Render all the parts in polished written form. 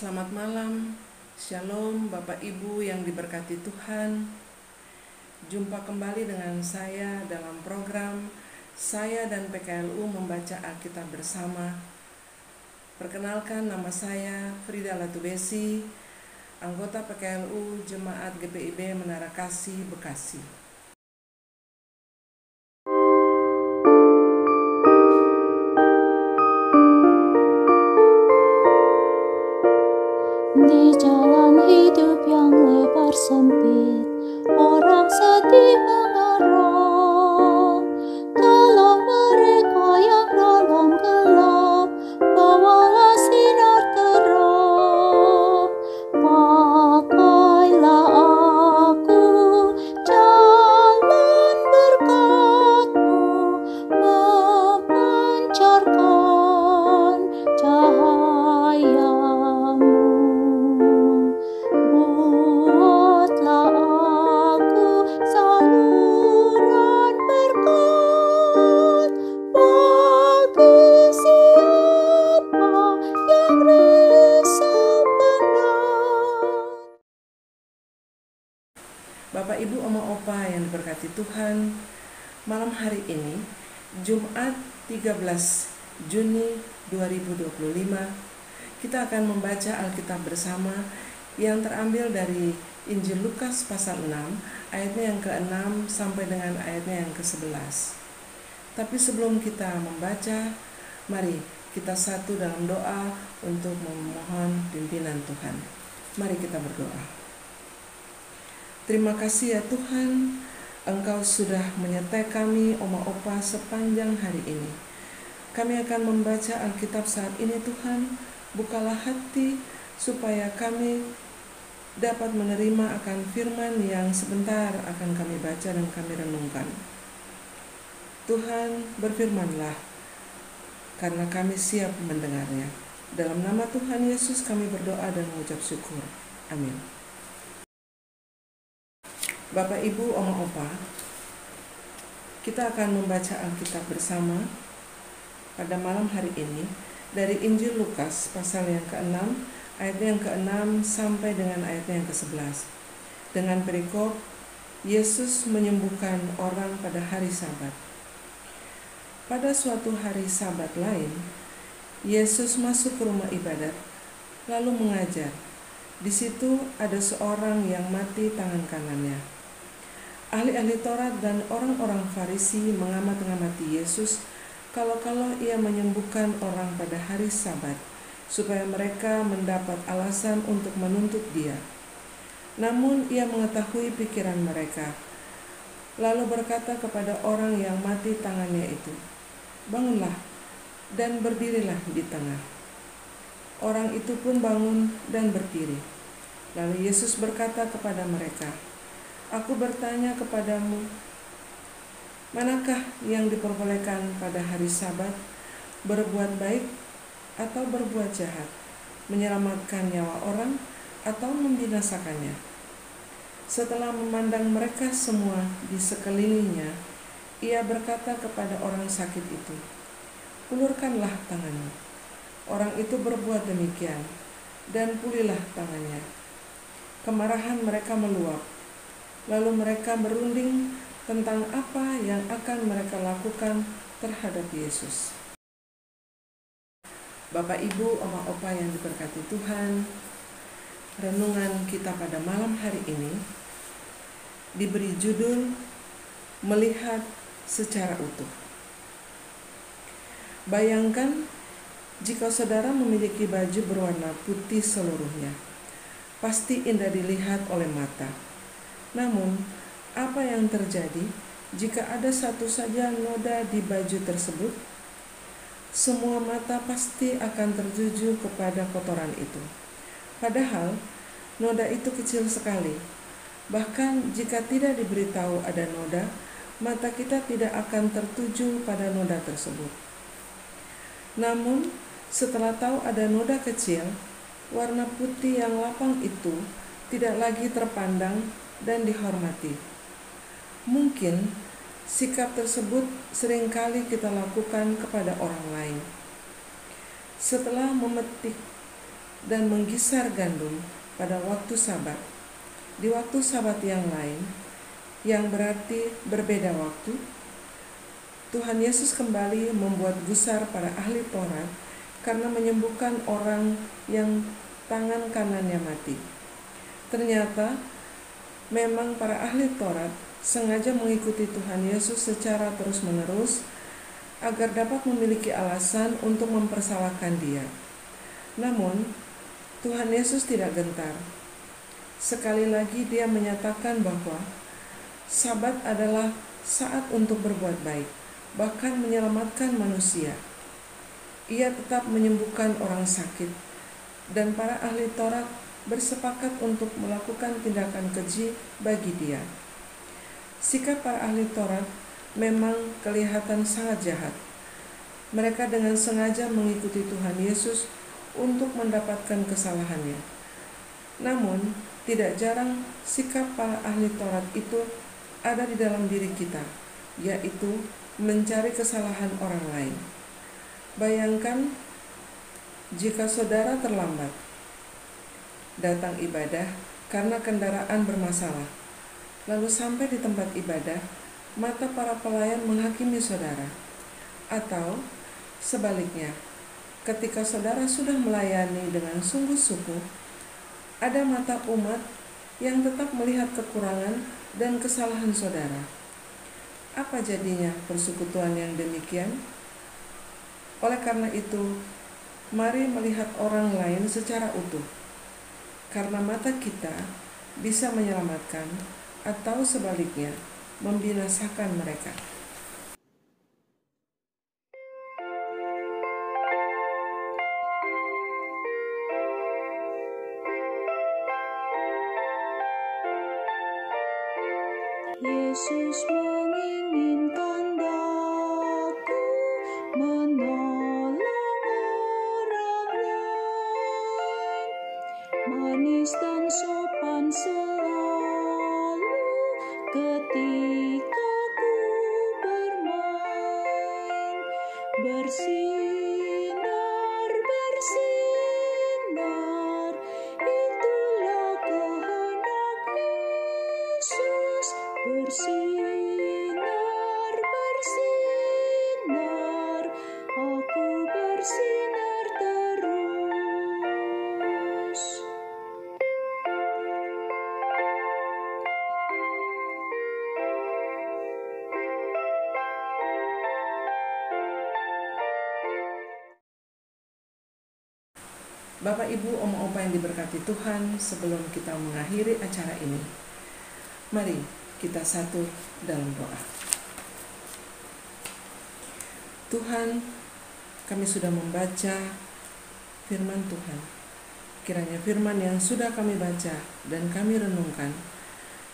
Selamat malam, Shalom Bapak Ibu yang diberkati Tuhan. Jumpa kembali dengan saya dalam program Saya dan PKLU Membaca Alkitab Bersama. Perkenalkan, nama saya Frida Latubesi, anggota PKLU Jemaat GPIB Menara Kasih, Bekasi. Di jalan hidup yang lebar sempit, orang sedih mengerang. Tolong mereka yang dalam gelap, bawalah sinar terang. Pakailah aku jalan berkat-Mu, memancarkan cahaya-Mu. Buatlah aku saluran berkat bagi siapa yang risau benar. Bapak Ibu, Oma Opa yang diberkati Tuhan, malam hari ini Jumat 13 Juni 2025 kita akan membaca Alkitab bersama yang terambil dari Injil Lukas pasal 6 ayatnya yang ke-6 sampai dengan ayatnya yang ke-11. Tapi sebelum kita membaca, mari kita satu dalam doa untuk memohon pimpinan Tuhan. Mari kita berdoa. Terima kasih ya Tuhan, Engkau sudah menyertai kami Oma Opa sepanjang hari ini. Kami akan membaca Alkitab saat ini Tuhan. Bukalah hati supaya kami dapat menerima akan firman yang sebentar akan kami baca dan kami renungkan. Tuhan, berfirmanlah, karena kami siap mendengarnya. Dalam nama Tuhan Yesus kami berdoa dan mengucap syukur. Amin. Bapak Ibu, Oma Opa, kita akan membaca Alkitab bersama pada malam hari ini dari Injil Lukas pasal yang ke-6 ayatnya yang ke-6 sampai dengan ayatnya yang ke-11 dengan perikop Yesus menyembuhkan orang pada hari Sabat. Pada suatu hari Sabat lain, Yesus masuk ke rumah ibadat lalu mengajar. Di situ ada seorang yang mati tangan kanannya. Ahli-ahli Taurat dan orang-orang Farisi mengamat-ngamati Yesus kalau-kalau ia menyembuhkan orang pada hari Sabat, supaya mereka mendapat alasan untuk menuntut dia. Namun ia mengetahui pikiran mereka, lalu berkata kepada orang yang mati tangannya itu, "Bangunlah dan berdirilah di tengah." Orang itu pun bangun dan berdiri. Lalu Yesus berkata kepada mereka, "Aku bertanya kepadamu, manakah yang diperbolehkan pada hari Sabat, berbuat baik atau berbuat jahat, menyelamatkan nyawa orang atau membinasakannya?" Setelah memandang mereka semua di sekelilingnya, ia berkata kepada orang sakit itu, "Ulurkanlah tanganmu." Orang itu berbuat demikian, dan pulihlah tangannya. Kemarahan mereka meluap, lalu mereka berunding tentang apa yang akan mereka lakukan terhadap Yesus. Bapak Ibu, Oma Opa yang diberkati Tuhan, renungan kita pada malam hari ini diberi judul Melihat Secara Utuh. Bayangkan jika saudara memiliki baju berwarna putih seluruhnya, pasti indah dilihat oleh mata. Namun, apa yang terjadi jika ada satu saja noda di baju tersebut? Semua mata pasti akan tertuju kepada kotoran itu. Padahal, noda itu kecil sekali. Bahkan jika tidak diberitahu ada noda, mata kita tidak akan tertuju pada noda tersebut. Namun, setelah tahu ada noda kecil, warna putih yang lapang itu tidak lagi terpandang dan dihormati. Mungkin sikap tersebut seringkali kita lakukan kepada orang lain. Setelah memetik dan menggisar gandum pada waktu Sabat. Di waktu Sabat yang lain, yang berarti berbeda waktu, Tuhan Yesus kembali membuat gusar para ahli Taurat karena menyembuhkan orang yang tangan kanannya mati. Ternyata memang para ahli Taurat sengaja mengikuti Tuhan Yesus secara terus-menerus agar dapat memiliki alasan untuk mempersalahkan Dia. Namun, Tuhan Yesus tidak gentar. Sekali lagi Dia menyatakan bahwa Sabat adalah saat untuk berbuat baik, bahkan menyelamatkan manusia. Ia tetap menyembuhkan orang sakit, dan para ahli Taurat bersepakat untuk melakukan tindakan keji bagi Dia. Sikap para ahli Taurat memang kelihatan sangat jahat. Mereka dengan sengaja mengikuti Tuhan Yesus untuk mendapatkan kesalahannya. Namun, tidak jarang sikap para ahli Taurat itu ada di dalam diri kita, yaitu mencari kesalahan orang lain. Bayangkan jika saudara terlambat datang ibadah karena kendaraan bermasalah, lalu sampai di tempat ibadah, mata para pelayan menghakimi saudara. Atau sebaliknya, ketika saudara sudah melayani dengan sungguh-sungguh, ada mata umat yang tetap melihat kekurangan dan kesalahan saudara. Apa jadinya persekutuan yang demikian? Oleh karena itu, mari melihat orang lain secara utuh, karena mata kita bisa menyelamatkan atau sebaliknya membinasakan mereka. Yesus menginginkan daku menolong orang lain, manis dan sopan selalu ketika ku bermain, bersinar, bersinar, itulah kehendak Yesus. Bersinar, bersinar, aku bersinar terus. Bapak, Ibu, Oma, Opa yang diberkati Tuhan, sebelum kita mengakhiri acara ini, mari kita satu dalam doa. Tuhan, kami sudah membaca firman Tuhan. Kiranya firman yang sudah kami baca dan kami renungkan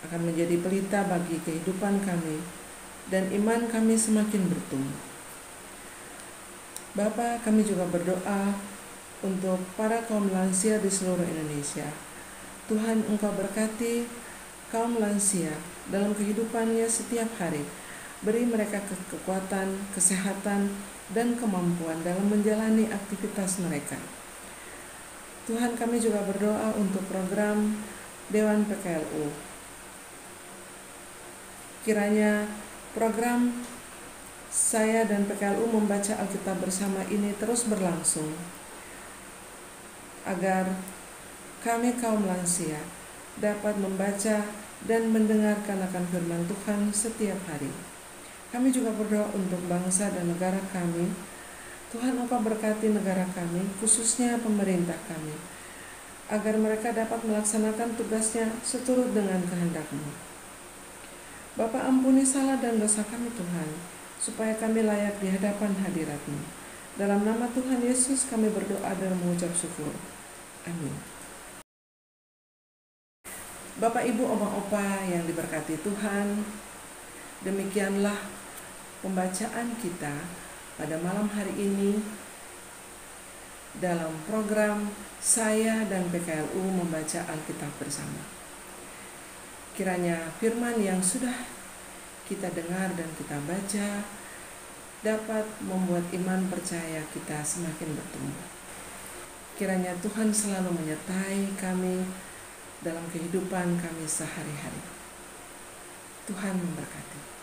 akan menjadi pelita bagi kehidupan kami dan iman kami semakin bertumbuh. Bapa, kami juga berdoa untuk para kaum lansia di seluruh Indonesia. Tuhan, Engkau berkati kaum lansia dalam kehidupannya setiap hari. Beri mereka kekuatan, kesehatan, dan kemampuan dalam menjalani aktivitas mereka. Tuhan, kami juga berdoa untuk program Dewan PKLU. Kiranya program saya dan PKLU membaca Alkitab bersama ini terus berlangsung, agar kami kaum lansia dapat membaca dan mendengarkan akan firman Tuhan setiap hari. Kami juga berdoa untuk bangsa dan negara kami. Tuhan, Engkau berkati negara kami, khususnya pemerintah kami, agar mereka dapat melaksanakan tugasnya seturut dengan kehendak-Mu. Bapa, ampuni salah dan dosa kami Tuhan, supaya kami layak di hadapan hadirat-Mu. Dalam nama Tuhan Yesus kami berdoa dan mengucap syukur. Amin. Bapak, Ibu, Oma, Opa yang diberkati Tuhan, demikianlah pembacaan kita pada malam hari ini dalam program saya dan PKLU membaca Alkitab bersama. Kiranya firman yang sudah kita dengar dan kita baca dapat membuat iman percaya kita semakin bertumbuh. Kiranya Tuhan selalu menyertai kami dalam kehidupan kami sehari-hari. Tuhan memberkati.